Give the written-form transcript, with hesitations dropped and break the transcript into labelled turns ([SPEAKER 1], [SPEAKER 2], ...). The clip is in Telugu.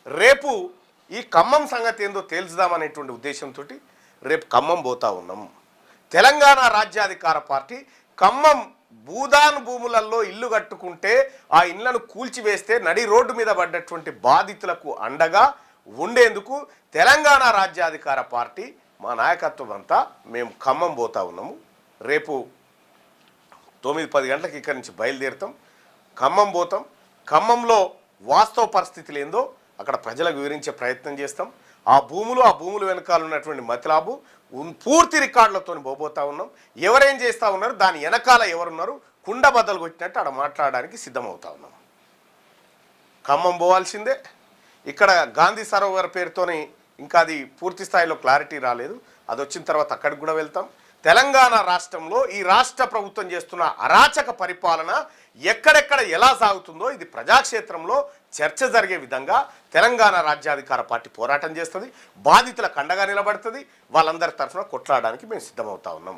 [SPEAKER 1] రేపు ఈ ఖమ్మం సంగతి ఏందో తేల్చుదామనేటువంటి ఉద్దేశంతో రేపు ఖమ్మం పోతా ఉన్నాం. తెలంగాణ రాజ్యాధికార పార్టీ ఖమ్మం భూదాన్ భూములలో ఇల్లు కట్టుకుంటే ఆ ఇళ్లను కూల్చివేస్తే నడి రోడ్డు మీద పడ్డటువంటి బాధితులకు అండగా ఉండేందుకు తెలంగాణ రాజ్యాధికార పార్టీ మా నాయకత్వం అంతా మేము ఖమ్మం పోతా ఉన్నాము. రేపు 9-10 గంటలకు ఇక్కడి నుంచి బయలుదేరుతాం, ఖమ్మం పోతాం. ఖమ్మంలో వాస్తవ పరిస్థితులు ఏందో అక్కడ ప్రజలకు వివరించే ప్రయత్నం చేస్తాం. ఆ భూములు వెనకాల ఉన్నటువంటి మతలాబు పూర్తి రికార్డులతో పోబోతా ఉన్నాం. ఎవరేం చేస్తూ ఉన్నారు, దాని వెనకాల ఎవరున్నారు, కుండ బద్దలు కొట్టినట్టు అక్కడ మాట్లాడడానికి సిద్ధమవుతా ఉన్నాం. ఖమ్మం పోవాల్సిందే. ఇక్కడ గాంధీ సరోవర్ పేరుతోని ఇంకా అది పూర్తి స్థాయిలో క్లారిటీ రాలేదు, అది వచ్చిన తర్వాత అక్కడికి కూడా వెళ్తాం. తెలంగాణ రాష్ట్రంలో ఈ రాష్ట్ర ప్రభుత్వం చేస్తున్న అరాచక పరిపాలన ఎక్కడెక్కడ ఎలా సాగుతుందో ఇది ప్రజాక్షేత్రంలో చర్చ జరిగే విధంగా తెలంగాణ రాజ్యాధికార పార్టీ పోరాటం చేస్తుంది, బాధితులకు అండగా నిలబడుతుంది. వాళ్ళందరి తరఫున కొట్లాడడానికి మేము సిద్ధమవుతా ఉన్నాం.